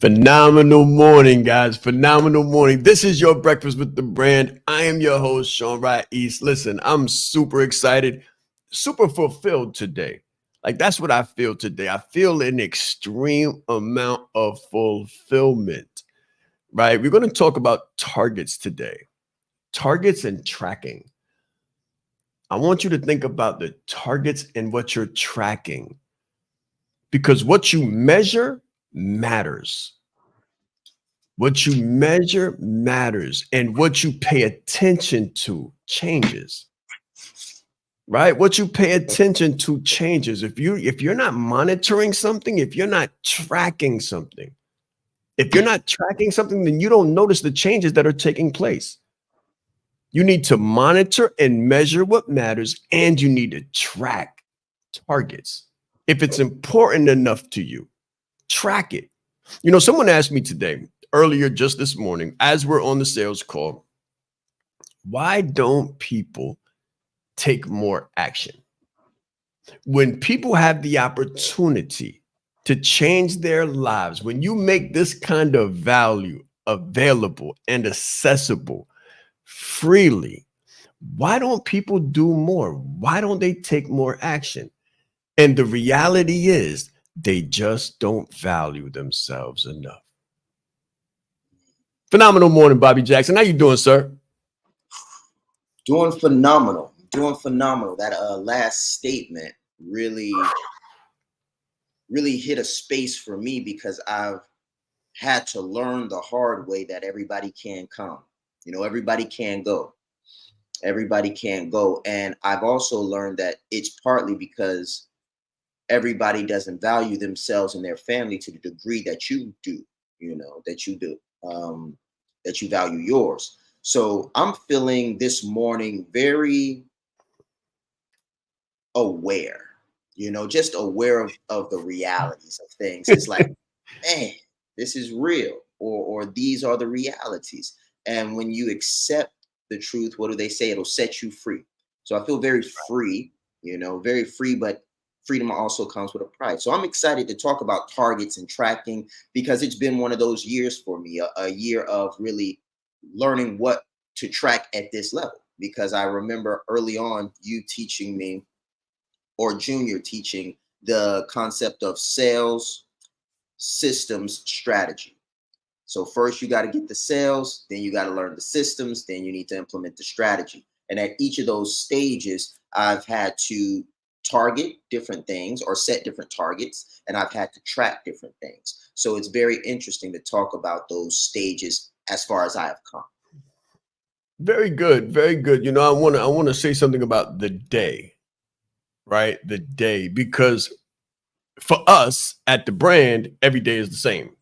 Phenomenal morning, guys. Phenomenal morning. This is your Breakfast with the Brand. I am your host, Sean Wright East. Listen, I'm super excited, super fulfilled today. Like, that's what I feel today. I feel an extreme amount of fulfillment, right? We're going to talk about targets today, targets and tracking. I want you to think about the targets and what you're tracking, because what you measure matters. What you measure matters, and what you pay attention to changes. Right? What you pay attention to changes. If you're not monitoring something, if you're not tracking something, then you don't notice the changes that are taking place. You need to monitor and measure what matters, and you need to track targets. If it's important enough to you, track it. Someone asked me today, earlier, just this morning, as we're on the sales call, why don't people take more action? When people have the opportunity to change their lives, when you make this kind of value available and accessible freely, why don't people do more? Why don't they take more action? And the reality is, they just don't value themselves enough. Phenomenal morning, Bobby Jackson. How you doing, sir? Doing phenomenal. That last statement really hit a space for me, because I've had to learn the hard way that everybody can come. Everybody can go. Everybody can go. And I've also learned that it's partly because everybody doesn't value themselves and their family to the degree that you do, that you value yours. So I'm feeling this morning very aware, just aware of the realities of things. It's like, man, this is real, or these are the realities. And when you accept the truth, what do they say? It'll set you free. So I feel very free, very free, but freedom also comes with a price. So I'm excited to talk about targets and tracking, because it's been one of those years for me, a year of really learning what to track at this level. Because I remember early on you teaching me, or Junior teaching, the concept of sales, systems, strategy. So first you got to get the sales, then you got to learn the systems, then you need to implement the strategy. And at each of those stages, I've had to target different things or set different targets, and I've had to track different things. So it's very interesting to talk about those stages as far as I have come. Very good, very good. I want to say something about the day, right? The day, because for us at the brand, every day is the same.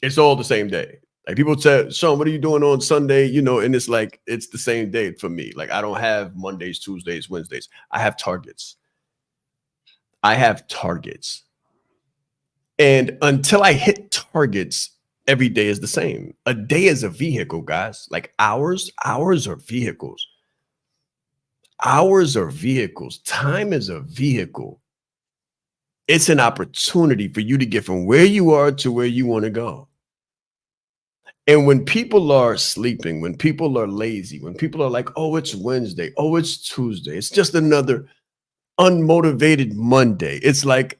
It's all the same day. Like, people say, Sean, what are you doing on Sunday? And it's like, it's the same day for me. Like, I don't have Mondays, Tuesdays, Wednesdays. I have targets. And until I hit targets, every day is the same. A day is a vehicle, guys. Like, hours are vehicles. Hours are vehicles. Time is a vehicle. It's an opportunity for you to get from where you are to where you want to go. And when people are sleeping, when people are lazy, when people are like, oh, it's Wednesday, oh, it's Tuesday, it's just another unmotivated Monday, it's like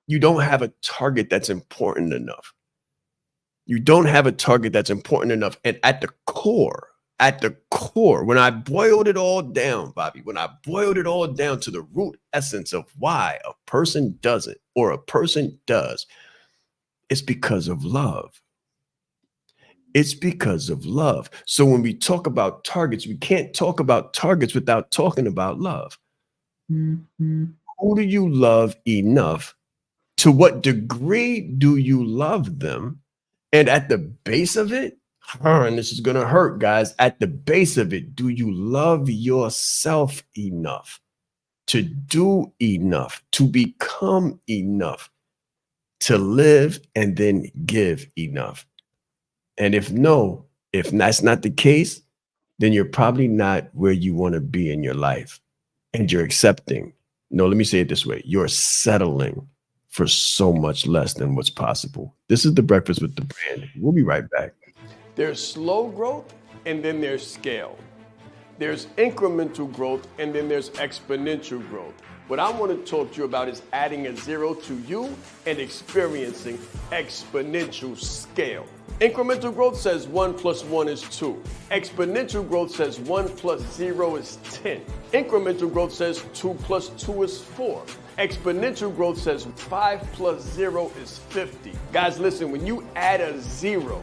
you don't have a target that's important enough. You don't have a target that's important enough. And at the core, when I boiled it all down, Bobby, when I boiled it all down to the root essence of why a person does it or a person does, it's because of love. It's because of love. So when we talk about targets, we can't talk about targets without talking about love. Mm-hmm. Who do you love enough? To what degree do you love them? And at the base of it, and this is going to hurt, guys, at the base of it, do you love yourself enough to do enough, to become enough, to live and then give enough? And if that's not the case, then you're probably not where you want to be in your life. And you're accepting. No, let me say it this way. You're settling for so much less than what's possible. This is the Breakfast with the Brand. We'll be right back. There's slow growth and then there's scale. There's incremental growth and then there's exponential growth. What I want to talk to you about is adding a zero to you and experiencing exponential scale. Incremental growth says 1 + 1 is 2. Exponential growth says 1 + 0 is 10. Incremental growth says 2 + 2 is 4. Exponential growth says 5 + 0 is 50. Guys, listen, when you add a zero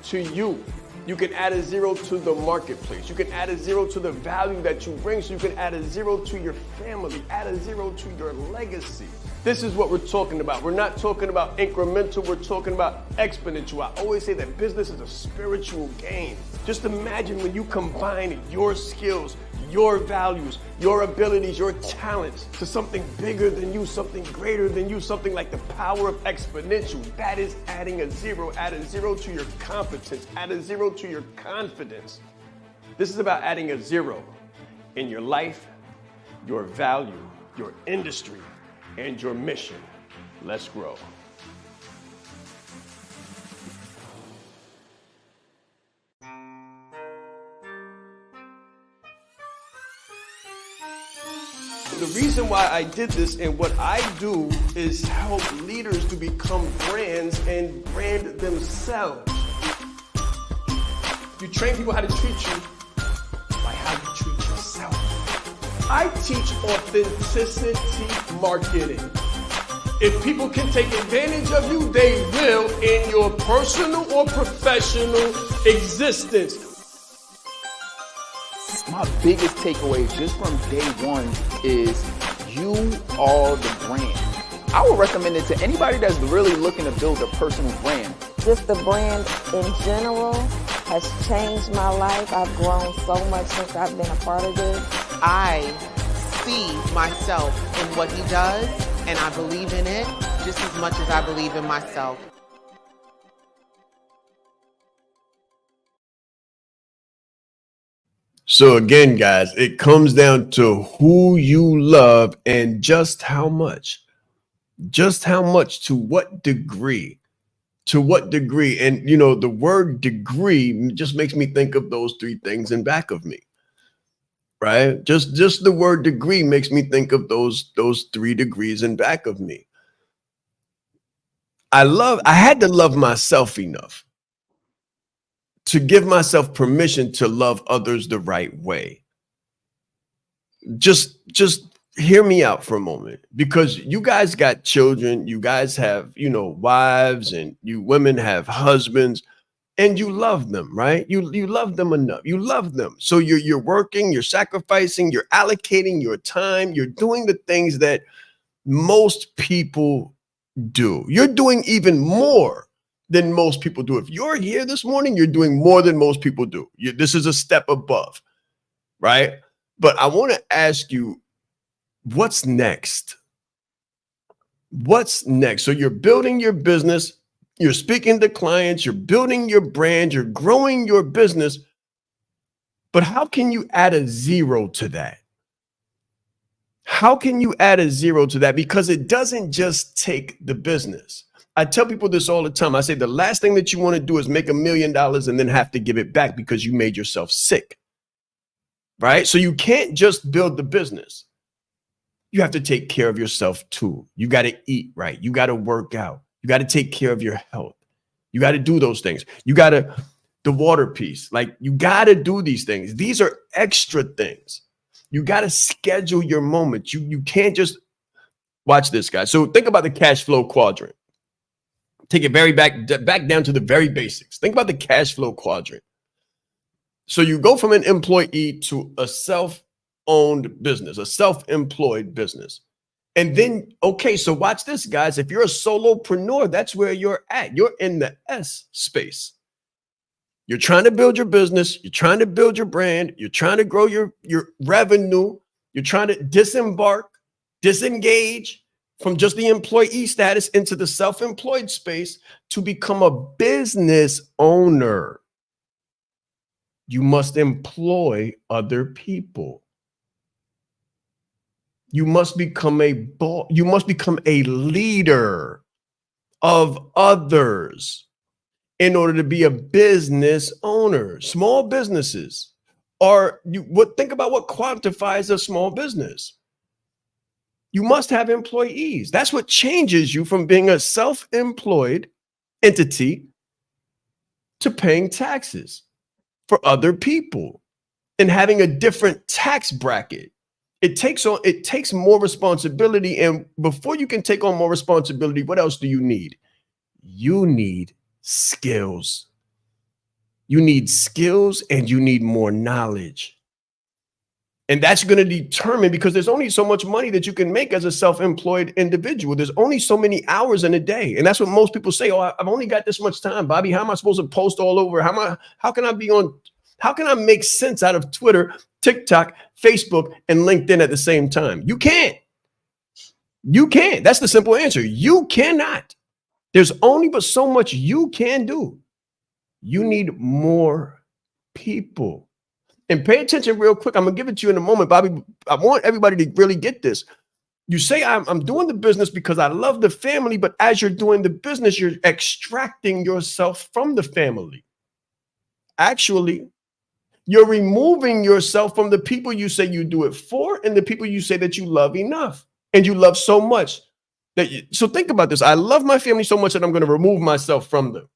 to you, you can add a zero to the marketplace. You can add a zero to the value that you bring. So you can add a zero to your family, add a zero to your legacy. This is what we're talking about. We're not talking about incremental, we're talking about exponential. I always say that business is a spiritual game. Just imagine when you combine your skills, your values, your abilities, your talents to something bigger than you, something greater than you, something like the power of exponential. That is adding a zero. Add a zero to your competence, add a zero to your confidence. This is about adding a zero in your life, your value, your industry, and your mission. Let's grow. The reason why I did this and what I do is help leaders to become brands and brand themselves. You train people how to treat you by how you treat yourself. I teach authenticity marketing. If people can take advantage of you, they will in your personal or professional existence. My biggest takeaway just from day one is you are the brand. I would recommend it to anybody that's really looking to build a personal brand. Just the brand in general has changed my life. I've grown so much since I've been a part of this. I see myself in what he does, and I believe in it just as much as I believe in myself. So again, guys, it comes down to who you love and just how much. Just how much, to what degree. To what degree? And you know, the word degree just makes me think of those three things in back of me. Right? Just the word degree makes me think of those 3 degrees in back of me. I had to love myself enough to give myself permission to love others the right way. Just hear me out for a moment, because you guys got children, you guys have, you know, wives, and you women have husbands, and you love them, right? You love them enough. You love them. So you're working, you're sacrificing, you're allocating your time, you're doing the things that most people do. You're doing even more than most people do. If you're here this morning, you're doing more than most people do. This is a step above, right? But I want to ask you, what's next? What's next? So you're building your business, you're speaking to clients, you're building your brand, you're growing your business, but how can you add a zero to that? How can you add a zero to that? Because it doesn't just take the business. I tell people this all the time. I say the last thing that you want to do is make $1 million and then have to give it back because you made yourself sick, right? So you can't just build the business. You have to take care of yourself too. You got to eat right. You got to work out. You got to take care of your health. You got to do those things. You got to, the water piece, like you got to do these things. These are extra things. You got to schedule your moments. You can't just watch this, guys. So think about the cash flow quadrant. Take it very back down to the very basics. Think about the cash flow quadrant. So you go from an employee to a self-owned business, a self-employed business. And then, okay, so watch this, guys. If you're a solopreneur, that's where you're at. You're in the S space. You're trying to build your business. You're trying to build your brand. You're trying to grow your revenue. You're trying to disengage from just the employee status into the self-employed space to become a business owner. You must employ other people. You must become a boss. You must become a leader of others in order to be a business owner. Small businesses are think about what quantifies a small business. You must have employees. That's what changes you from being a self-employed entity to paying taxes for other people and having a different tax bracket. It takes more responsibility. And before you can take on more responsibility, what else do you need? You need skills. You need skills and you need more knowledge. And that's going to determine, because there's only so much money that you can make as a self-employed individual. There's only so many hours in a day. And that's what most people say. Oh, I've only got this much time, Bobby. How am I supposed to post all over? How can I make sense out of Twitter, TikTok, Facebook, and LinkedIn at the same time? You can't. You can't. That's the simple answer. You cannot. There's only but so much you can do. You need more people. And pay attention real quick. I'm going to give it to you in a moment, Bobby. I want everybody to really get this. You say, I'm doing the business because I love the family, but as you're doing the business, you're extracting yourself from the family. Actually, you're removing yourself from the people you say you do it for and the people you say that you love enough and you love so much. So think about this. I love my family so much that I'm going to remove myself from them.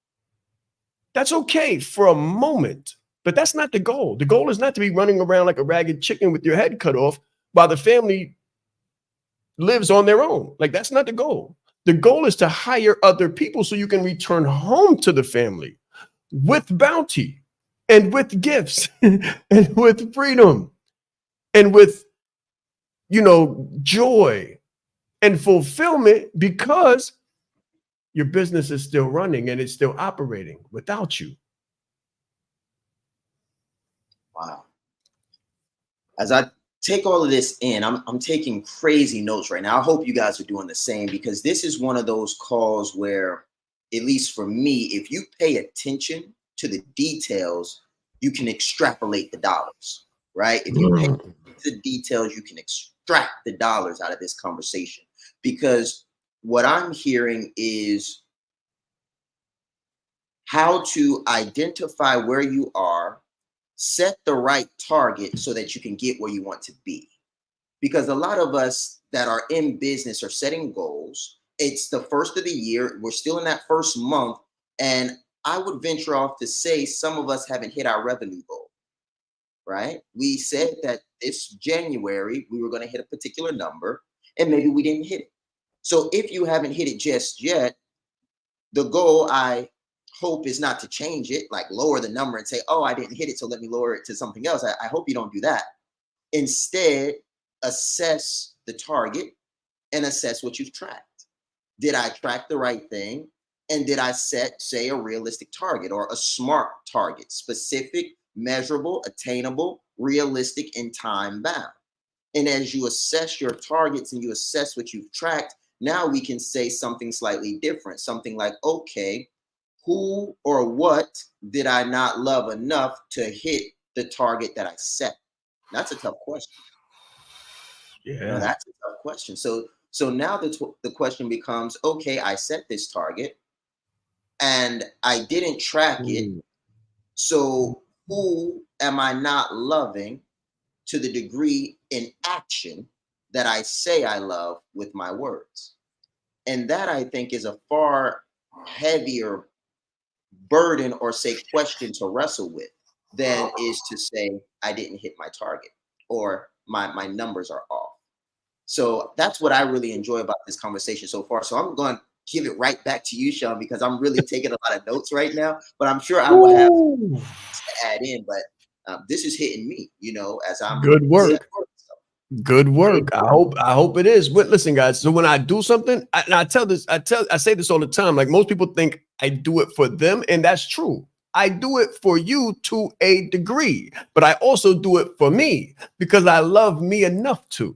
That's okay for a moment. But that's not the goal. The goal is not to be running around like a ragged chicken with your head cut off while the family lives on their own. Like, that's not the goal. The goal is to hire other people so you can return home to the family with bounty and with gifts and with freedom and with, joy and fulfillment, because your business is still running and it's still operating without you. Wow. As I take all of this in, I'm taking crazy notes right now. I hope you guys are doing the same, because this is one of those calls where, at least for me, if you pay attention to the details, you can extrapolate the dollars, right? If you pay attention to the details, you can extract the dollars out of this conversation. Because what I'm hearing is how to identify where you are, set the right target so that you can get where you want to be. Because a lot of us that are in business are setting goals. It's the first of the year. We're still in that first month. And I would venture off to say some of us haven't hit our revenue goal, right? We said that this January we were going to hit a particular number, and maybe we didn't hit it. So if you haven't hit it just yet, the goal, I hope, is not to change it, like lower the number and say, oh, I didn't hit it, so let me lower it to something else. I hope you don't do that. Instead, assess the target and assess what you've tracked. Did I track the right thing? And did I set, say, a realistic target or a SMART target? Specific, measurable, attainable, realistic, and time bound. And as you assess your targets and you assess what you've tracked, now we can say something slightly different. Something like, okay, who or what did I not love enough to hit the target that I set? That's a tough question. Yeah, That's a tough question. So now the question becomes, okay, I set this target and I didn't track it. So who am I not loving to the degree in action that I say I love with my words? And that, I think, is a far heavier burden, or say question, to wrestle with than is to say I didn't hit my target or my numbers are off. So that's what I really enjoy about this conversation so far. So I'm going to give it right back to you, Sean, because I'm really taking a lot of notes right now, but I'm sure I will have to add in. But this is hitting me, as I'm good work. Good work. I hope it is. But listen, guys. So when I do something, I say this all the time. Like, most people think I do it for them, and that's true. I do it for you to a degree, but I also do it for me because I love me enough to.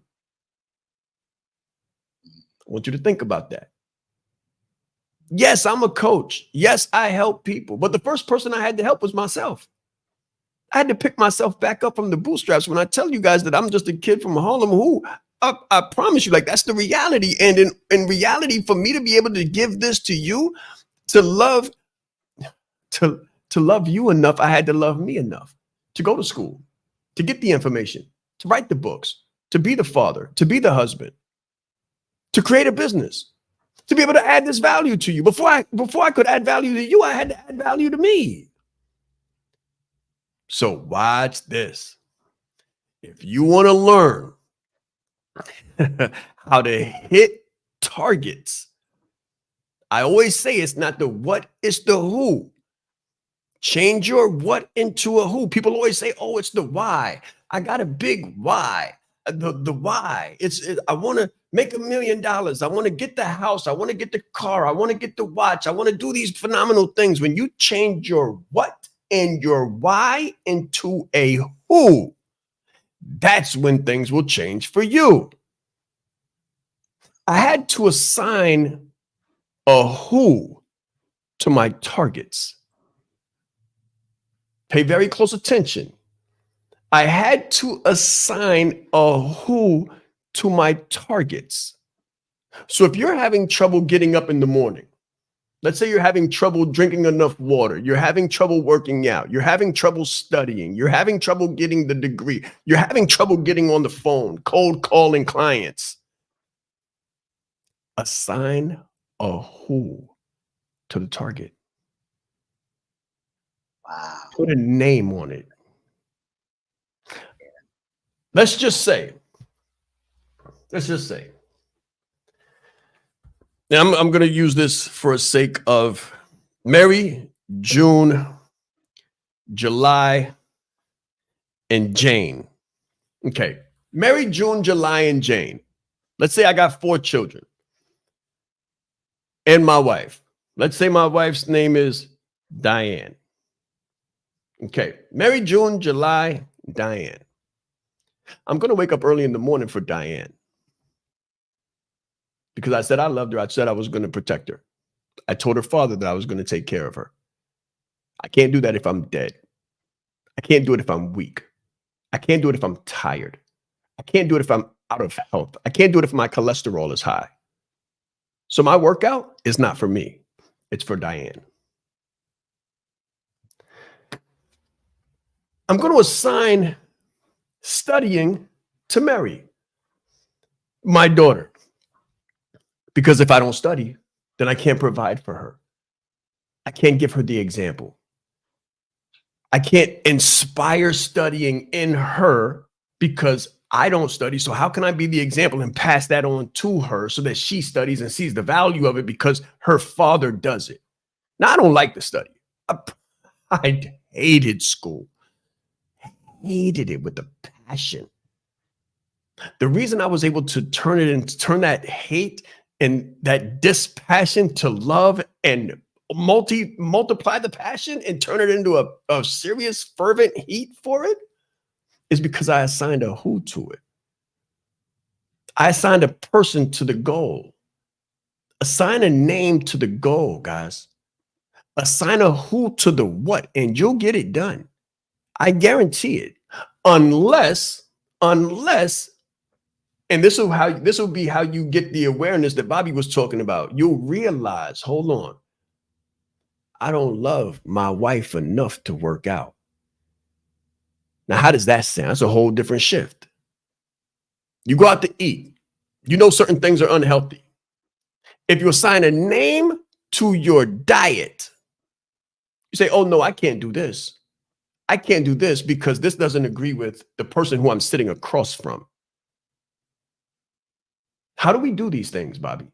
I want you to think about that. Yes, I'm a coach. Yes, I help people, but the first person I had to help was myself. I had to pick myself back up from the bootstraps. When I tell you guys that I'm just a kid from Harlem who I promise you, like, that's the reality. And in reality, for me to be able to give this to you, to love, to love you enough, I had to love me enough to go to school, to get the information, to write the books, to be the father, to be the husband, to create a business, to be able to add this value to you. Before I could add value to you, I had to add value to me. So watch this. If you want to learn how to hit targets, I always say it's not the what, it's the who. Change your what into a who. People always say, oh, it's the why. I got a big why. The why. I want to make $1 million. I want to get the house. I want to get the car. I want to get the watch. I want to do these phenomenal things. When you change your what and your why into a who, that's when things will change for you. I had to assign a who to my targets. Pay very close attention. I had to assign a who to my targets. So if you're having trouble getting up in the morning, let's say you're having trouble drinking enough water, you're having trouble working out, you're having trouble studying, you're having trouble getting the degree, you're having trouble getting on the phone, cold calling clients, assign a who to the target. Wow. Put a name on it. Let's just say, now I'm going to use this for a sake of Mary, June, July, and Jane. Okay. Mary, June, July, and Jane. Let's say I got 4 children and my wife. Let's say my wife's name is Diane. Okay. Mary, June, July, Diane. I'm going to wake up early in the morning for Diane because I said I loved her. I said I was going to protect her. I told her father that I was going to take care of her. I can't do that if I'm dead. I can't do it if I'm weak. I can't do it if I'm tired. I can't do it if I'm out of health. I can't do it if my cholesterol is high. So my workout is not for me. It's for Diane. I'm going to assign studying to Mary, my daughter, because if I don't study, then I can't provide for her. I can't give her the example. I can't inspire studying in her because I don't study. So how can I be the example and pass that on to her so that she studies and sees the value of it because her father does it? Now, I don't like to study. I hated school. Hated it with a passion. The reason I was able to turn that hate and that dispassion to love and multiply the passion and turn it into a serious fervent heat for it is because I assigned a who to it. I assigned a person to the goal. Assign a name to the goal, guys. Assign a who to the what, and you'll get it done. I guarantee it. Unless, and this will be how you get the awareness that Bobby was talking about. You'll realize, hold on, I don't love my wife enough to work out. Now, how does that sound? That's a whole different shift. You go out to eat. You know certain things are unhealthy. If you assign a name to your diet, you say, oh, no, I can't do this. I can't do this because this doesn't agree with the person who I'm sitting across from. How do we do these things, Bobby?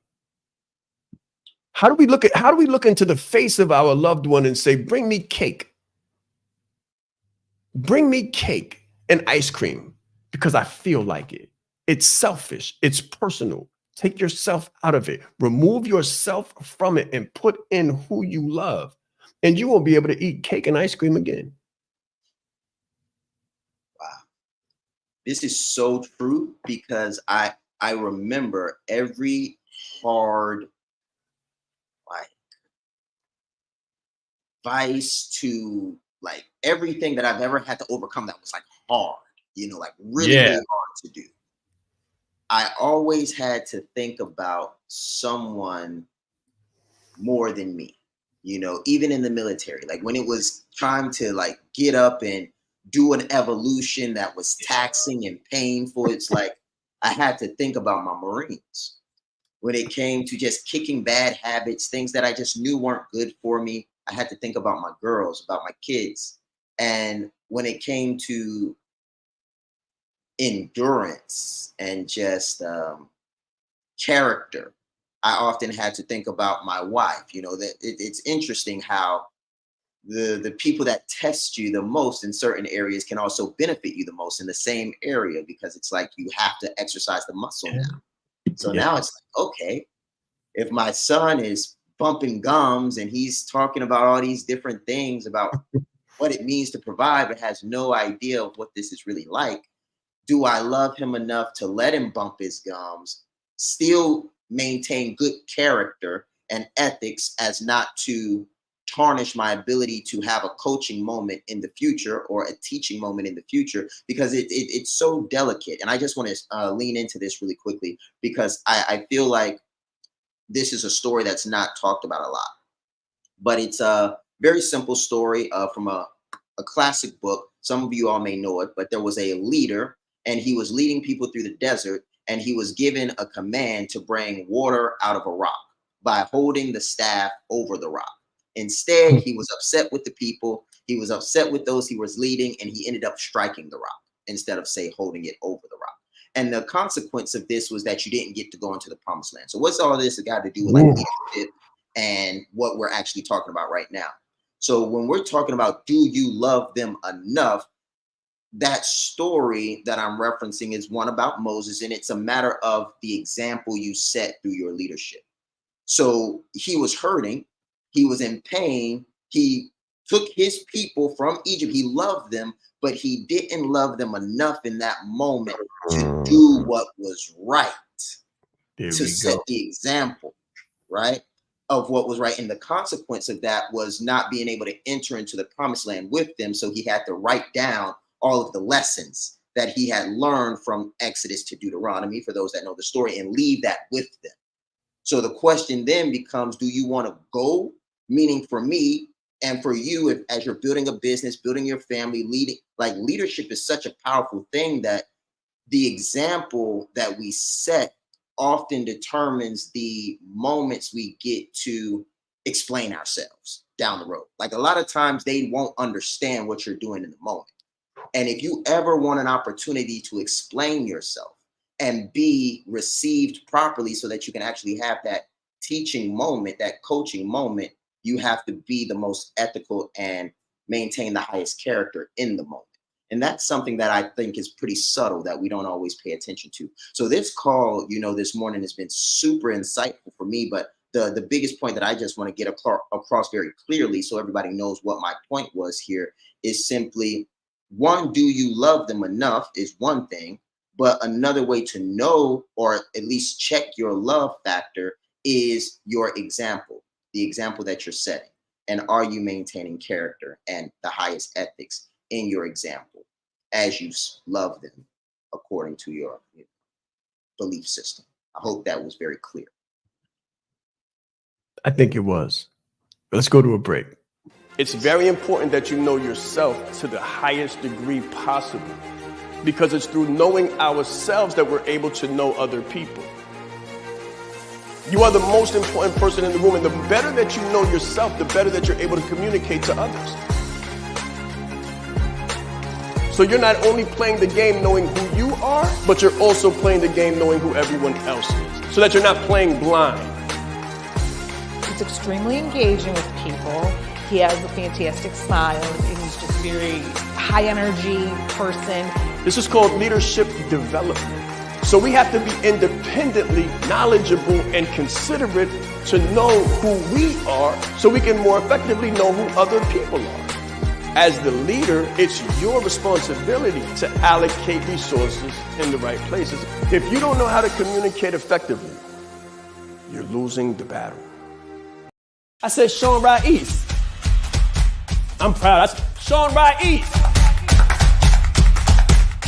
How do we look into the face of our loved one and say, bring me cake? Bring me cake and ice cream because I feel like it. It's selfish. It's personal. Take yourself out of it. Remove yourself from it and put in who you love. And you won't be able to eat cake and ice cream again. Wow. This is so true because I remember every hard vice to like everything that I've ever had to overcome that was like hard, like really, really hard to do. I always had to think about someone more than me, even in the military. Like when it was time to like get up and do an evolution that was taxing and painful, it's like I had to think about my Marines. When it came to just kicking bad habits, things that I just knew weren't good for me, I had to think about my girls, about my kids. And when it came to endurance and just character, I often had to think about my wife. That it's interesting how the people that test you the most in certain areas can also benefit you the most in the same area, because it's like you have to exercise the muscle now. So now it's like, okay, if my son is bumping gums and he's talking about all these different things about what it means to provide, but has no idea of what this is really like, do I love him enough to let him bump his gums, still maintain good character and ethics as not to tarnish my ability to have a coaching moment in the future or a teaching moment in the future, because it's so delicate. And I just want to lean into this really quickly, because I feel like this is a story that's not talked about a lot, but it's a very simple story from a classic book. Some of you all may know it, but there was a leader and he was leading people through the desert, and he was given a command to bring water out of a rock by holding the staff over the rock. Instead, he was upset with the people. He was upset with those he was leading, and he ended up striking the rock instead of, say, holding it over the rock. And the consequence of this was that you didn't get to go into the promised land. So what's all this got to do with like leadership and what we're actually talking about right now? So when we're talking about, do you love them enough? That story that I'm referencing is one about Moses, and it's a matter of the example you set through your leadership. So he was hurting. He was in pain. He took his people from Egypt. He loved them, but he didn't love them enough in that moment to do what was right, to set the example, right, of what was right. And the consequence of that was not being able to enter into the promised land with them. So he had to write down all of the lessons that he had learned from Exodus to Deuteronomy, for those that know the story, and leave that with them. So the question then becomes, do you want to go? Meaning for me and for you, as you're building a business, building your family, leading, like leadership is such a powerful thing that the example that we set often determines the moments we get to explain ourselves down the road. Like a lot of times they won't understand what you're doing in the moment. And if you ever want an opportunity to explain yourself and be received properly so that you can actually have that teaching moment, that coaching moment, you have to be the most ethical and maintain the highest character in the moment. And that's something that I think is pretty subtle that we don't always pay attention to. So this call, this morning has been super insightful for me, but the biggest point that I just want to get across very clearly so everybody knows what my point was here is simply, one, do you love them enough is one thing, but another way to know or at least check your love factor is your example, the example that you're setting. And are you maintaining character and the highest ethics in your example as you love them according to your belief system? I hope that was very clear. I think it was. Let's go to a break. It's very important that you know yourself to the highest degree possible, because it's through knowing ourselves that we're able to know other people. You are the most important person in the room, and the better that you know yourself, the better that you're able to communicate to others. So you're not only playing the game knowing who you are, but you're also playing the game knowing who everyone else is, so that you're not playing blind. He's extremely engaging with people. He has a fantastic smile. He's just very high energy person. This is called leadership development. So we have to be independently knowledgeable and considerate to know who we are so we can more effectively know who other people are. As the leader, it's your responsibility to allocate resources in the right places. If you don't know how to communicate effectively, you're losing the battle. I said Sean Ra'is. I'm proud. I said Sean Ra'is.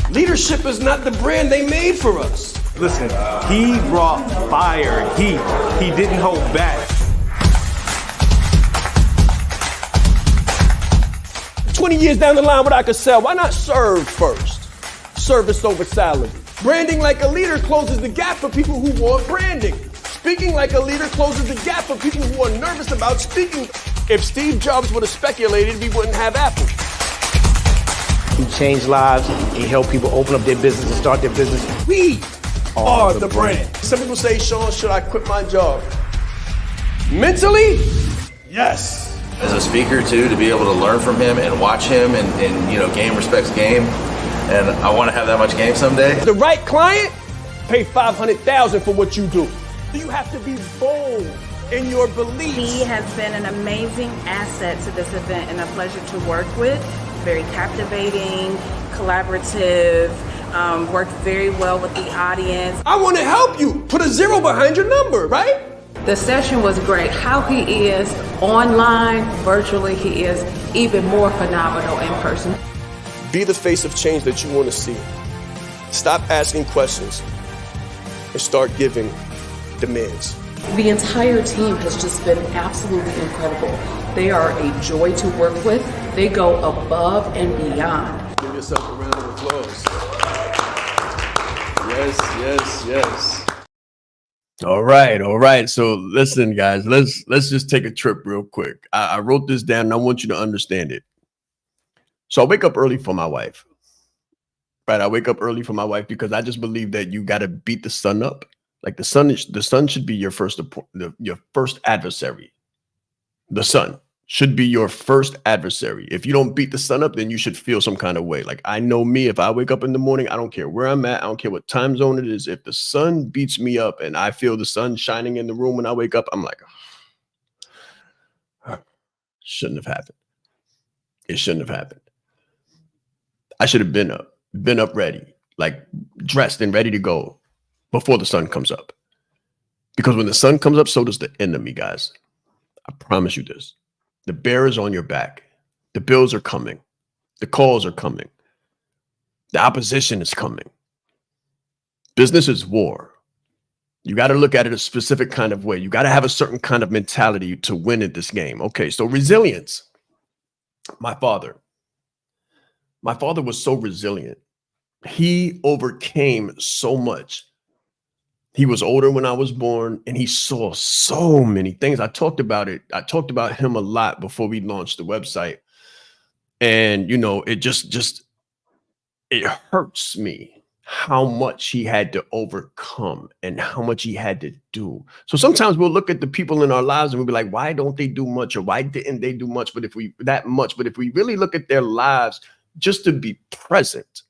Leadership is not the brand they made for us. Listen, he brought fire, heat. He didn't hold back. 20 years down the line, what I could sell, why not serve first? Service over salary. Branding like a leader closes the gap for people who want branding. Speaking like a leader closes the gap for people who are nervous about speaking. If Steve Jobs would have speculated, we wouldn't have Apple. He changed lives. He helped people open up their business and start their business. We are the brand. Some people say, Sean, should I quit my job? Mentally, yes. As a speaker too, to be able to learn from him and watch him and you know, game respects game. And I want to have that much game someday. The right client, pay $500,000 for what you do. You have to be bold in your beliefs. He has been an amazing asset to this event and a pleasure to work with. Very captivating, collaborative, worked very well with the audience. I want to help you. Put a 0 behind your number, right? The session was great. How he is online, virtually, he is even more phenomenal in person. Be the face of change that you want to see. Stop asking questions and start giving demands. The entire team has just been absolutely incredible. They are a joy to work with. They go above and beyond. Give yourself a round of applause. Yes, yes, yes. All right. So listen, guys, let's just take a trip real quick. I wrote this down and I want you to understand it. So I wake up early for my wife. Right. I wake up early for my wife because I just believe that you got to beat the sun up. Like the sun should be your first adversary. The sun should be your first adversary. If you don't beat the sun up, then you should feel some kind of way. Like I know me, if I wake up in the morning, I don't care where I'm at. I don't care what time zone it is. If the sun beats me up and I feel the sun shining in the room when I wake up, I'm like, shouldn't have happened. It shouldn't have happened. I should have been up ready, like dressed and ready to go before the sun comes up. Because when the sun comes up, so does the enemy, guys. I promise you this. The bear is on your back. The bills are coming. The calls are coming. The opposition is coming. Business is war. You got to look at it a specific kind of way. You got to have a certain kind of mentality to win at this game. Okay, so resilience. My father was so resilient. He overcame so much. He was older when I was born and he saw so many things. I talked about it. I talked about him a lot before we launched the website. And, you know, it it hurts me how much he had to overcome and how much he had to do. So sometimes we'll look at the people in our lives and we'll be like, why don't they do much? Or why didn't they do much? But if we really look at their lives, just to be present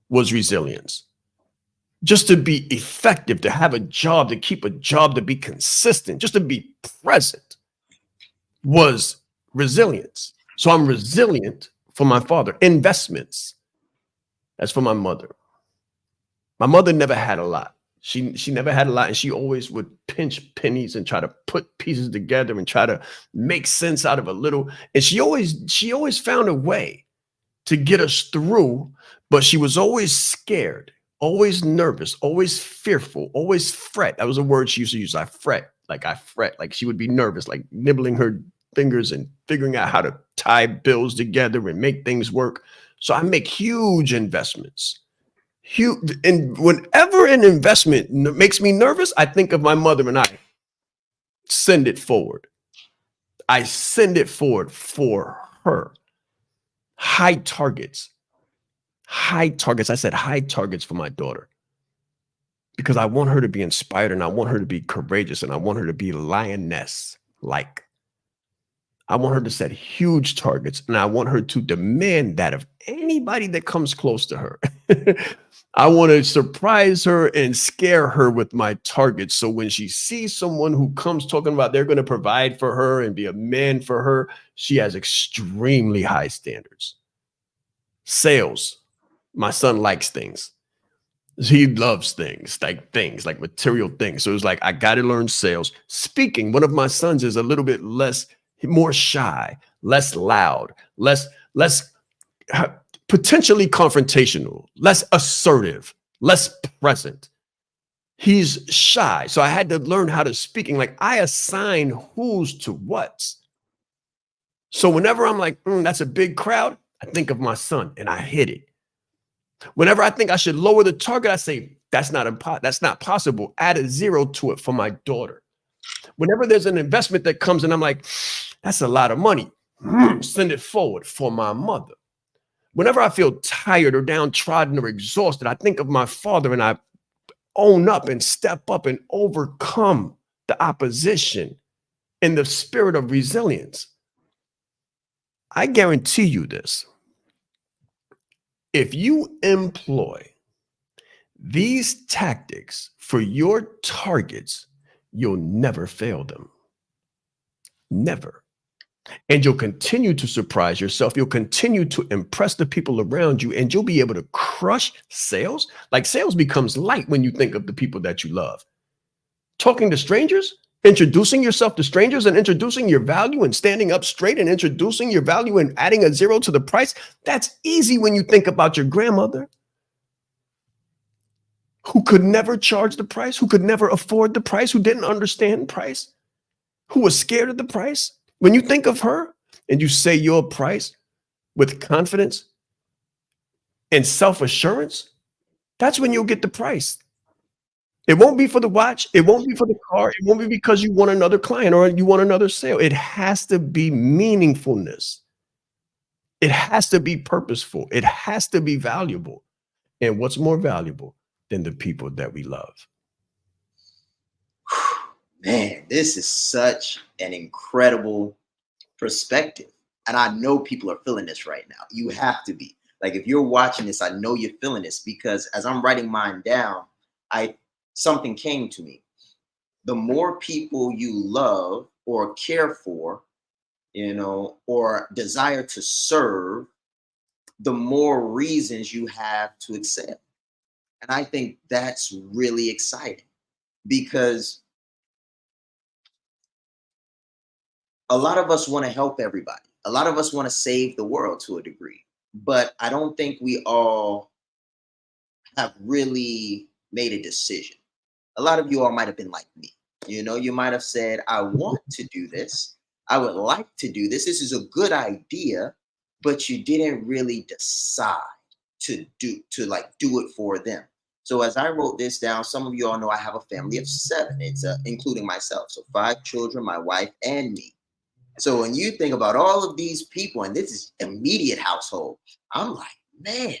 was resilience. Just to be effective, to have a job, to keep a job, to be consistent, just to be present was resilience. So I'm resilient for my father. Investments. That's for my mother. My mother never had a lot. She never had a lot, and she always would pinch pennies and try to put pieces together and try to make sense out of a little. And she always found a way to get us through, but she was always scared, always nervous, always fearful, always fret. That was a word she used to use. I fret. Like she would be nervous, like nibbling her fingers and figuring out how to tie bills together and make things work. So I make huge investments. And whenever an investment makes me nervous, I think of my mother and I send it forward. I send it forward for her. High targets. I said high targets for my daughter because I want her to be inspired and I want her to be courageous and I want her to be lioness-like. I want her to set huge targets and I want her to demand that of anybody that comes close to her. I want to surprise her and scare her with my targets. So when she sees someone who comes talking about they're going to provide for her and be a man for her, she has extremely high standards. Sales. My son likes things. He loves things like material things. So it's like, I got to learn sales. Speaking, one of my sons is a little bit more shy, less loud, less potentially confrontational, less assertive, less present. He's shy. So I had to learn how to speak. And like I assign who's to what's. So whenever I'm like, that's a big crowd, I think of my son and I hit it. Whenever I think I should lower the target, I say, that's not possible. Add a 0 to it for my daughter. Whenever there's an investment that comes and I'm like, that's a lot of money, send it forward for my mother. Whenever I feel tired or downtrodden or exhausted, I think of my father and I own up and step up and overcome the opposition in the spirit of resilience. I guarantee you this. If you employ these tactics for your targets, you'll never fail them. Never. And you'll continue to surprise yourself. You'll continue to impress the people around you, and you'll be able to crush sales. Like sales becomes light when you think of the people that you love. Talking to strangers, introducing yourself to strangers and introducing your value and standing up straight and introducing your value and adding a 0 to the price. That's easy when you think about your grandmother who could never charge the price, who could never afford the price, who didn't understand price, who was scared of the price. When you think of her and you say your price with confidence and self-assurance, that's when you'll get the price. It won't be for the watch. It won't be for the car. It won't be because you want another client or you want another sale. It has to be meaningfulness. It has to be purposeful. It has to be valuable. And what's more valuable than the people that we love? Man, this is such an incredible perspective. And I know people are feeling this right now. You have to be. Like, if you're watching this, I know you're feeling this, because as I'm writing mine down, something came to me. The more people you love or care for, or desire to serve, the more reasons you have to excel. And I think that's really exciting, because a lot of us want to help everybody. A lot of us want to save the world to a degree, but I don't think we all have really made a decision. A lot of you all might have been like me. You might have said, I want to do this. I would like to do this. This is a good idea, but you didn't really decide to do it for them. So as I wrote this down, some of you all know I have a family of 7. It's including myself. So 5 children, my wife, and me. So when you think about all of these people, and this is immediate household, I'm like, man,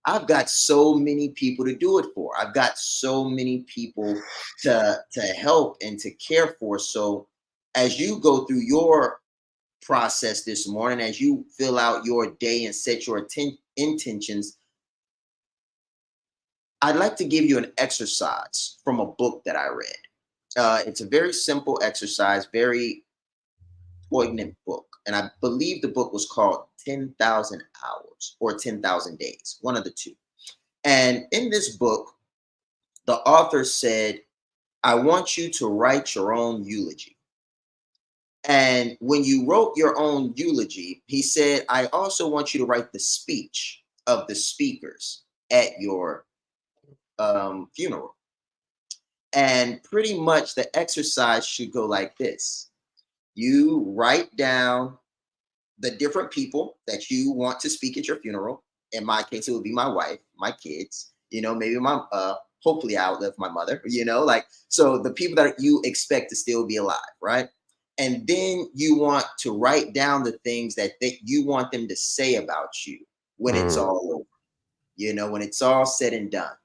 I've got so many people to do it for. I've got so many people to help and to care for. So as you go through your process this morning, as you fill out your day and set your intentions, I'd like to give you an exercise from a book that I read. It's a very simple exercise, very poignant book. And I believe the book was called 10,000 Hours or 10,000 Days, one of the two. And in this book, the author said, I want you to write your own eulogy. And when you wrote your own eulogy, he said, I also want you to write the speech of the speakers at your funeral. And pretty much the exercise should go like this. You write down the different people that you want to speak at your funeral. In my case, it would be my wife, my kids, maybe hopefully I outlive my mother, so the people that you expect to still be alive, right? And then you want to write down the things that you want them to say about you when it's all over, when it's all said and done.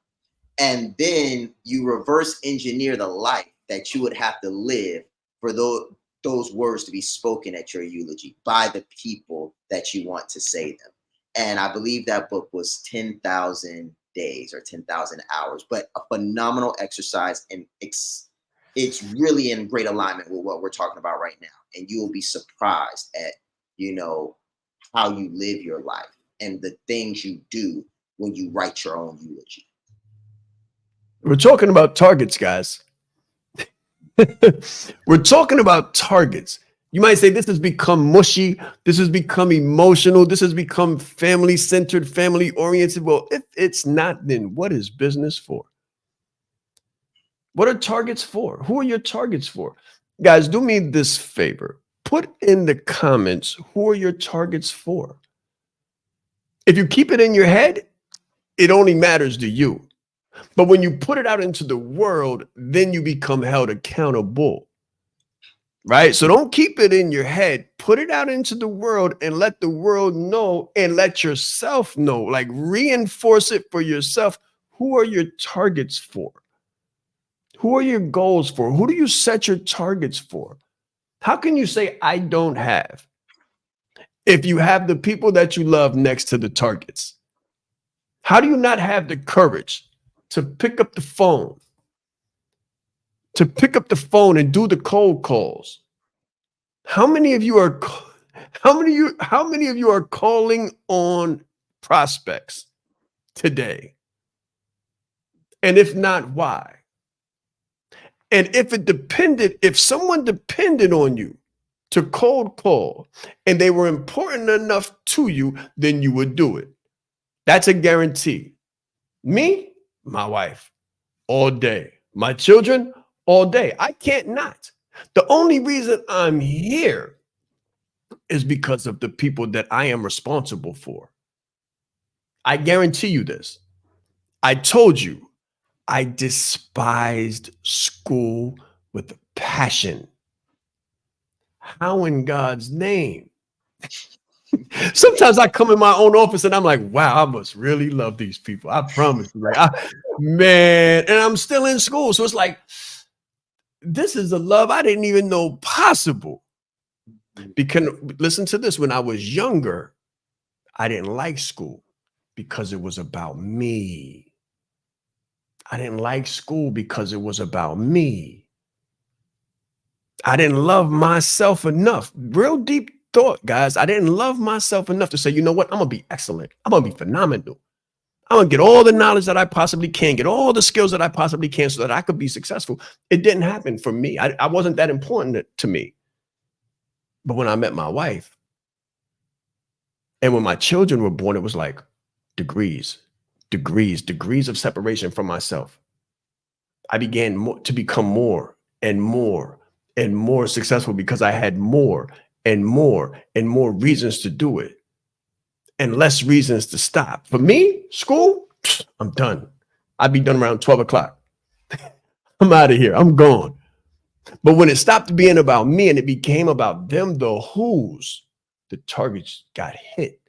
And then you reverse engineer the life that you would have to live for those words to be spoken at your eulogy by the people that you want to say them. And I believe that book was 10,000 Days or 10,000 Hours, but a phenomenal exercise. And it's really in great alignment with what we're talking about right now. And you will be surprised at, how you live your life and the things you do when you write your own eulogy. We're talking about targets, guys. We're talking about targets. You might say this has become mushy. This has become emotional. This has become family-centered, family-oriented. Well, if it's not, then what is business for? What are targets for? Who are your targets for? Guys, do me this favor. Put in the comments, who are your targets for? If you keep it in your head, it only matters to you. But when you put it out into the world, then you become held accountable. Right? So don't keep it in your head. Put it out into the world and let the world know and let yourself know. Like reinforce it for yourself. Who are your targets for? Who are your goals for? Who do you set your targets for? How can you say, I don't have, if you have the people that you love next to the targets? How do you not have the courage to pick up the phone? To pick up the phone and do the cold calls? How many of you are calling on prospects today? And if not, why? And if someone depended on you to cold call and they were important enough to you, then you would do it. That's a guarantee. Me, my wife, all day. My children, all day. I can't not. The only reason I'm here is because of the people that I am responsible for. I guarantee you this. I told you, I despised school with a passion. How in God's name? Sometimes I come in my own office and I'm like, wow, I must really love these people. I promise you. Like, man, and I'm still in school. So it's like, this is a love I didn't even know possible. Because listen to this, when I was younger, I didn't like school because it was about me. I didn't like school because it was about me. I didn't love myself enough. Real deep thought, guys. I didn't love myself enough to say, you know what? I'm going to be excellent. I'm going to be phenomenal. I'm going to get all the knowledge that I possibly can, get all the skills that I possibly can so that I could be successful. It didn't happen for me. I wasn't that important to me. But when I met my wife and when my children were born, it was like degrees of separation from myself. I began to become more and more and more successful because I had more and more and more reasons to do it and less reasons to stop. For me, school, I'm done. I'd be done around 12 o'clock. I'm out of here. I'm gone. But when it stopped being about me and it became about them, the who's, the targets got hit.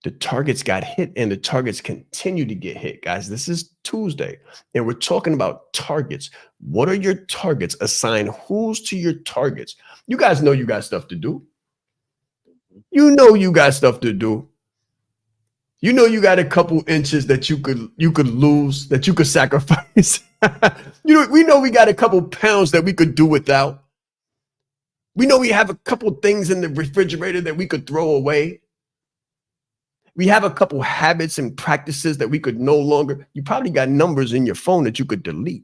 The targets got hit and the targets continue to get hit. Guys, this is Tuesday and we're talking about targets. What are your targets? Assign who's to your targets. You guys know you got stuff to do. You know you got stuff to do. You know you got a couple inches that you could lose, that you could sacrifice. We know we got a couple pounds that we could do without. We know we have a couple things in the refrigerator that we could throw away. We have a couple habits and practices that we could no longer. You probably got numbers in your phone that you could delete.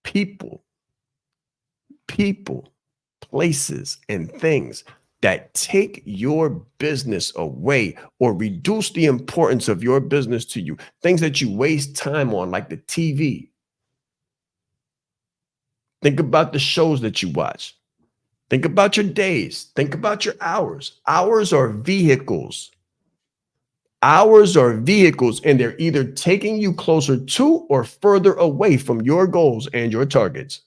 People, places, and things that take your business away or reduce the importance of your business to you. Things that you waste time on, like the TV. Think about the shows that you watch. Think about your days. Think about your hours. Hours are vehicles. Hours are vehicles, and they're either taking you closer to or further away from your goals and your targets.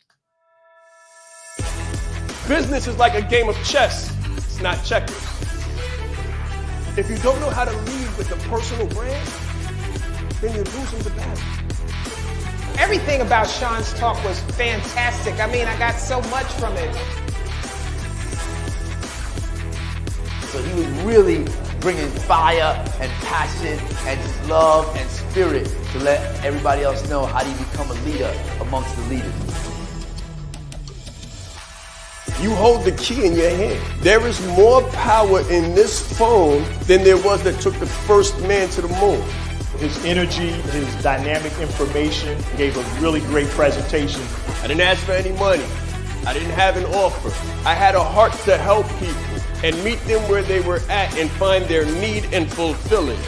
Business is like a game of chess. It's not checkers. If you don't know how to lead with a personal brand, then you're losing the battle. Everything about Sean's talk was fantastic. I mean, I got so much from it. So he was really bringing fire and passion and just love and spirit to let everybody else know how do you become a leader amongst the leaders. You hold the key in your hand. There is more power in this phone than there was that took the first man to the moon. His energy, his dynamic information, gave a really great presentation. I didn't ask for any money. I didn't have an offer. I had a heart to help people and meet them where they were at and find their need and fulfill it.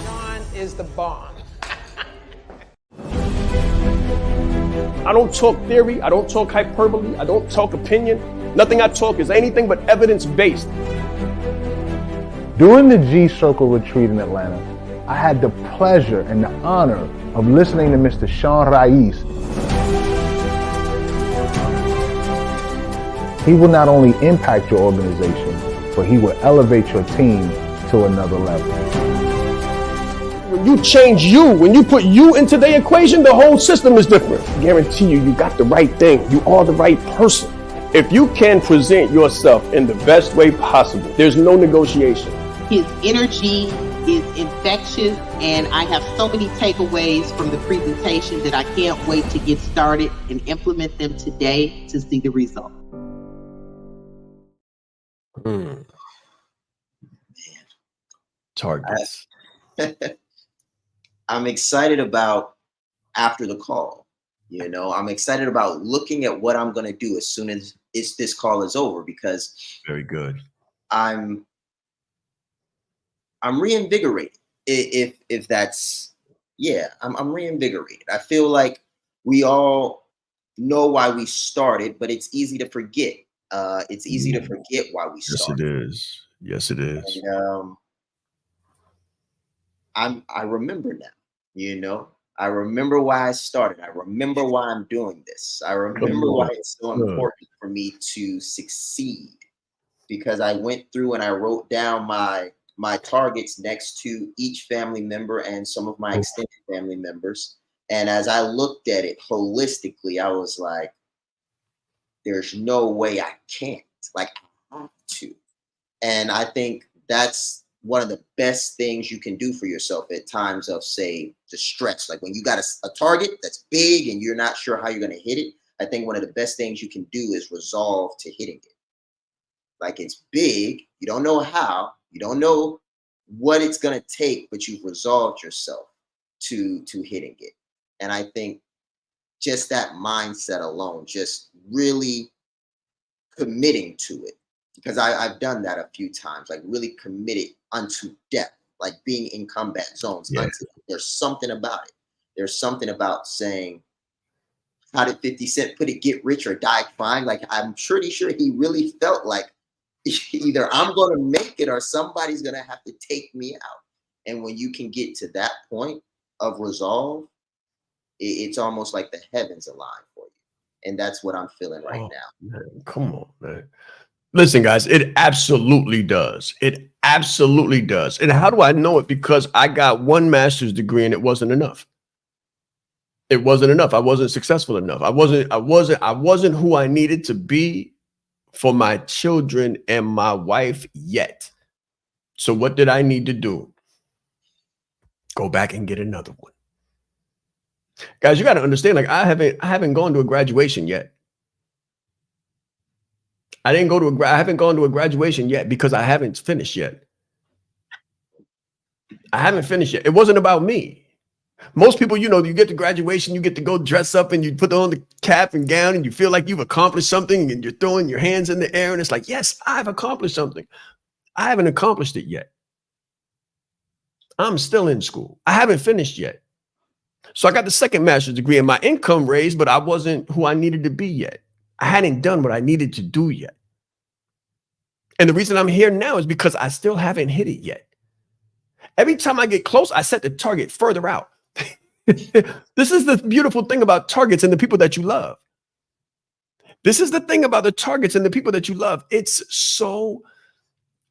Sean is the bomb. I don't talk theory. I don't talk hyperbole. I don't talk opinion. Nothing I talk is anything but evidence-based. During the G-Circle retreat in Atlanta, I had the pleasure and the honor of listening to Mr. Sean Rais. He will not only impact your organization, but he will elevate your team to another level. When you change you, when you put you into the equation, the whole system is different. I guarantee you, you got the right thing. You are the right person. If you can present yourself in the best way possible, there's no negotiation. His energy is infectious, and I have so many takeaways from the presentation that I can't wait to get started and implement them today to see the result. Targets. I'm excited about after the call. You know, I'm excited about looking at what I'm going to do as soon as this call is over, because very good. I'm reinvigorated. If that's, yeah, I'm reinvigorated. I feel like we all know why we started, but it's easy to forget. It's easy to forget why we started. Yes, it is. Yes, it is. And, I remember now, you know, I remember why I started. I remember why I'm doing this. I remember why it's so important for me to succeed, because I went through and I wrote down my targets next to each family member and some of my extended family members. And as I looked at it holistically, I was like, there's no way I can't. Like, I have to. And I think that's one of the best things you can do for yourself at times of, say, the stress. Like when you got a target that's big and you're not sure how you're going to hit it, I think one of the best things you can do is resolve to hitting it. Like, it's big, you don't know how, you don't know what it's going to take, but you've resolved yourself to hitting it. And I think just that mindset alone, just really committing to it, because I've done that a few times, like really committed unto death, like being in combat zones. Yeah. There's something about it. There's something about saying, how did 50 Cent put it, get rich or die trying? Like, I'm pretty sure he really felt like either I'm going to make it or somebody's going to have to take me out. And when you can get to that point of resolve, it's almost like the heavens align for you. And that's what I'm feeling right now. Man, come on, man. Listen, guys, it absolutely does. It absolutely does. And how do I know it? Because I got one master's degree and it wasn't enough. It wasn't enough. I wasn't successful enough. I wasn't who I needed to be for my children and my wife yet. So what did I need to do? Go back and get another one. Guys, you got to understand, like, I haven't gone to a graduation yet. I haven't gone to a graduation yet because I haven't finished yet. I haven't finished yet. It wasn't about me. Most people, you know, you get to graduation, you get to go dress up and you put on the cap and gown and you feel like you've accomplished something and you're throwing your hands in the air and it's like, yes, I've accomplished something. I haven't accomplished it yet. I'm still in school. I haven't finished yet. So I got the second master's degree and my income raised, but I wasn't who I needed to be yet. I hadn't done what I needed to do yet. And the reason I'm here now is because I still haven't hit it yet. Every time I get close, I set the target further out. This is the beautiful thing about targets and the people that you love. This is the thing about the targets and the people that you love. It's so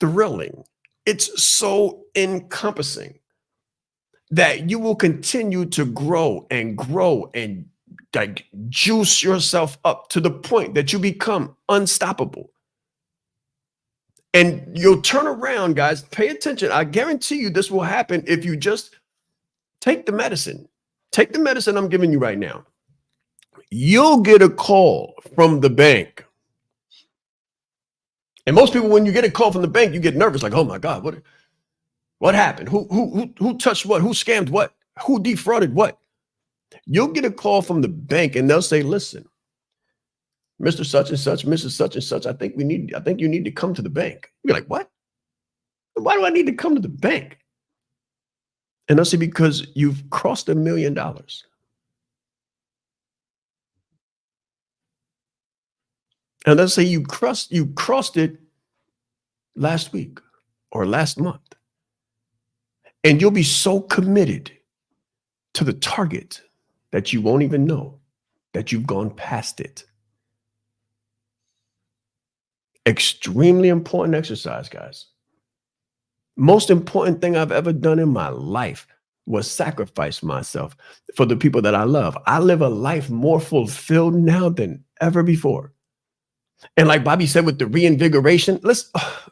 thrilling. It's so encompassing that you will continue to grow and like juice yourself up to the point that you become unstoppable. And you'll turn around, guys. Pay attention. I guarantee you this will happen if you just take the medicine. Take the medicine I'm giving you right now. You'll get a call from the bank. And most people, when you get a call from the bank, you get nervous, like, oh my God, what happened? Who touched what? Who scammed what? Who defrauded what? You'll get a call from the bank and they'll say, listen, Mr. Such and such, Mrs. Such and such, I think you need to come to the bank. You're like, what? Why do I need to come to the bank? And they'll say, because you've crossed $1 million. And they'll say you crossed it last week or last month. And you'll be so committed to the target that you won't even know that you've gone past it. Extremely important exercise, guys. Most important thing I've ever done in my life was sacrifice myself for the people that I love. I live a life more fulfilled now than ever before. And like Bobby said, with the reinvigoration,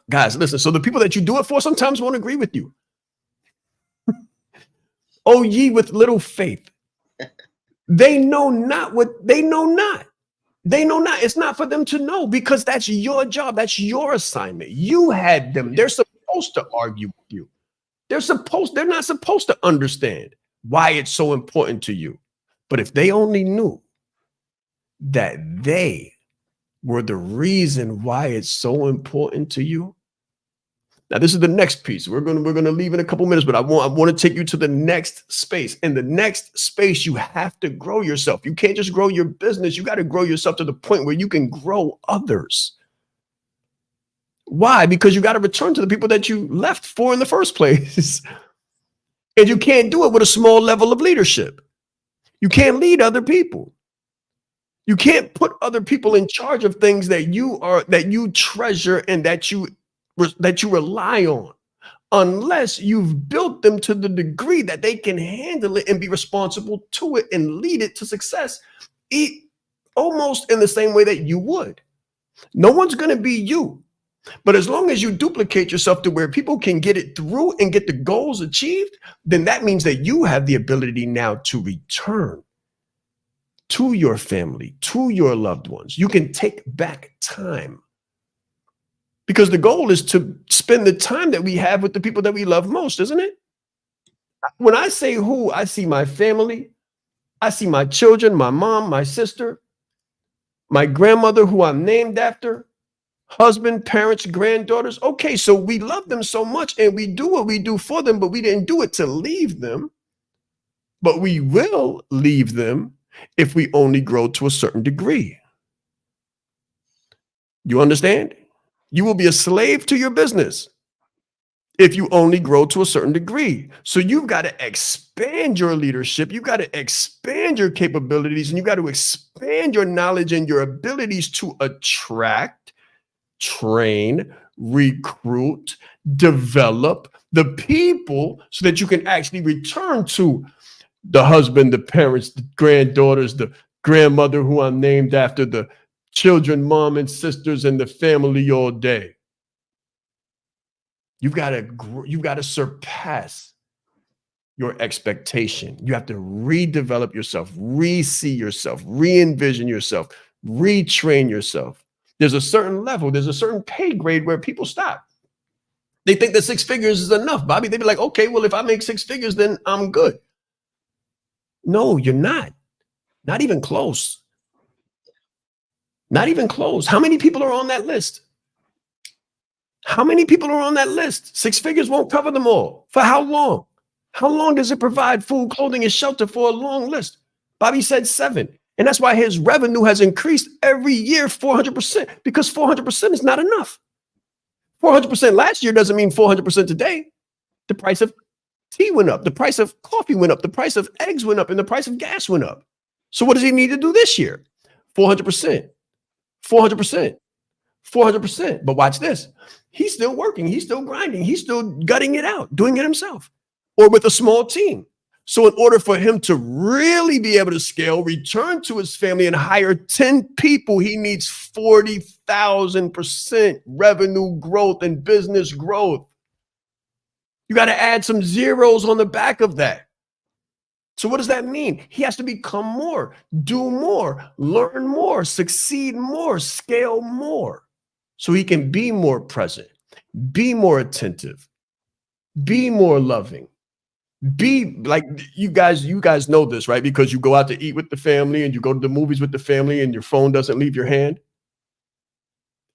guys, listen. So the people that you do it for sometimes won't agree with you. Oh, ye with little faith. They know not what they know not. They know not. It's not for them to know, because that's your job. That's your assignment. You had them. They're supposed to argue with you. They're not supposed to understand why it's so important to you. But if they only knew that they were the reason why it's so important to you. Now, this is the next piece. We're going to leave in a couple minutes, but I want to take you to the next space. In the next space, you have to grow yourself. You can't just grow your business. You got to grow yourself to the point where you can grow others. Why? Because you got to return to the people that you left for in the first place. And you can't do it with a small level of leadership. You can't lead other people. You can't put other people in charge of things that you treasure and that you rely on, unless you've built them to the degree that they can handle it and be responsible to it and lead it to success, almost in the same way that you would. No one's going to be you. But as long as you duplicate yourself to where people can get it through and get the goals achieved, then that means that you have the ability now to return to your family, to your loved ones. You can take back time. Because the goal is to spend the time that we have with the people that we love most, isn't it? When I say who, I see my family. I see my children, my mom, my sister, my grandmother, who I'm named after, husband, parents, granddaughters. Okay, so we love them so much and we do what we do for them, but we didn't do it to leave them. But we will leave them if we only grow to a certain degree. You understand? You will be a slave to your business if you only grow to a certain degree. So you've got to expand your leadership. You've got to expand your capabilities, and you've got to expand your knowledge and your abilities to attract, train, recruit, develop the people so that you can actually return to the husband, the parents, the granddaughters, the grandmother who I'm named after, the children, mom and sisters, and the family all day. You've got to surpass your expectation. You have to redevelop yourself, re-see yourself, re-envision yourself, retrain yourself. There's a certain level, there's a certain pay grade where people stop. They think that 6 figures is enough, Bobby. They'd be like, okay, well, if I make 6 figures, then I'm good. No, you're not. Not even close. Not even close. How many people are on that list? How many people are on that list? 6 figures won't cover them all. For how long? How long does it provide food, clothing, and shelter for a long list? Bobby said 7. And that's why his revenue has increased every year 400%, because 400% is not enough. 400% last year doesn't mean 400% today. The price of tea went up. The price of coffee went up. The price of eggs went up, and the price of gas went up. So what does he need to do this year? 400%. 400%. 400%. But watch this. He's still working. He's still grinding. He's still gutting it out, doing it himself or with a small team. So in order for him to really be able to scale, return to his family and hire 10 people, he needs 40,000% revenue growth and business growth. You got to add some zeros on the back of that. So what does that mean? He has to become more, do more, learn more, succeed more, scale more, so he can be more present, be more attentive, be more loving, Be like, you guys know this, right? Because you go out to eat with the family and you go to the movies with the family and your phone doesn't leave your hand.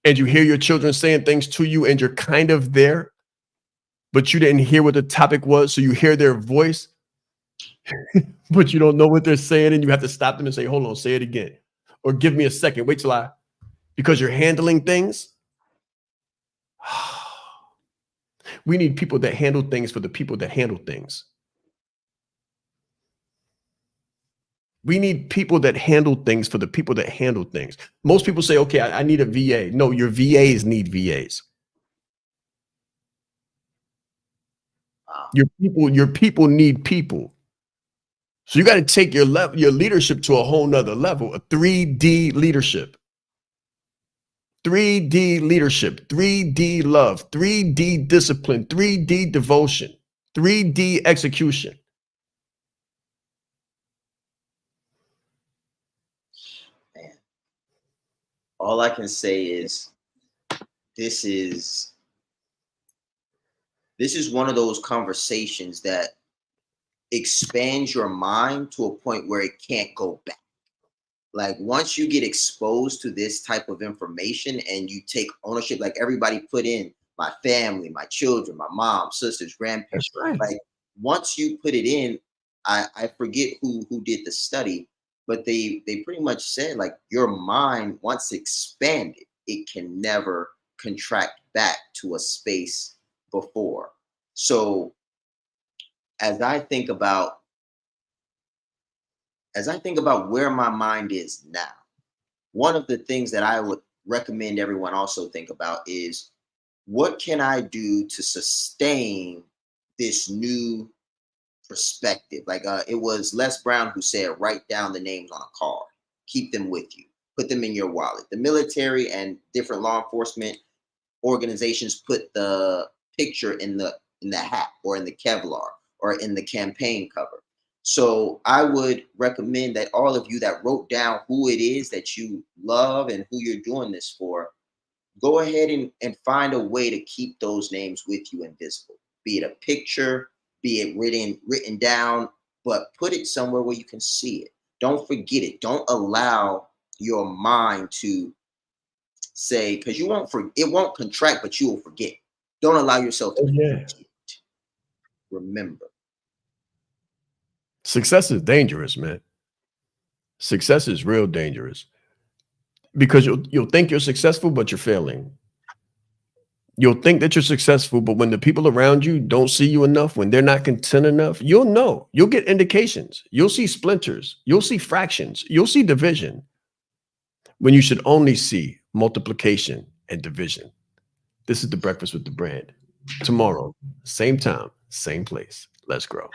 And you hear your children saying things to you and you're kind of there, but you didn't hear what the topic was. So you hear their voice, but you don't know what they're saying. And you have to stop them and say, hold on, say it again. Or give me a second, wait till because you're handling things. We need people that handle things for the people that handle things. We need people that handle things for the people that handle things. Most people say, okay, I need a VA. No, your VAs need VAs. Your people need people. So you got to take your leadership to a whole nother level, a 3D leadership. 3D leadership, 3D love, 3D discipline, 3D devotion, 3D execution. Man, all I can say is this is one of those conversations that expands your mind to a point where it can't go back. Like once you get exposed to this type of information and you take ownership, like everybody put in my family, my children, my mom, sisters, grandparents. That's right. Like once you put it in, I forget who did the study, but they pretty much said like your mind, once expanded, it can never contract back to a space before. So as I think about where my mind is now, one of the things that I would recommend everyone also think about is what can I do to sustain this new perspective? Like it was Les Brown who said, write down the names on a card, keep them with you, put them in your wallet. The military and different law enforcement organizations put the picture in the hat or in the Kevlar or in the campaign cover. So I would recommend that all of you that wrote down who it is that you love and who you're doing this for, go ahead and find a way to keep those names with you invisible. Be it a picture, be it written down, but put it somewhere where you can see it. Don't forget it. Don't allow your mind to say, because it won't contract, but you will forget. Don't allow yourself to forget. Remember. Success is dangerous, man. Success is real dangerous because you'll think you're successful, but you're failing. You'll think that you're successful, but when the people around you don't see you enough, when they're not content enough, you'll know. You'll get indications. You'll see splinters. You'll see fractions. You'll see division when you should only see multiplication and division. This is The Breakfast with the Brand. Tomorrow, same time, same place. Let's grow.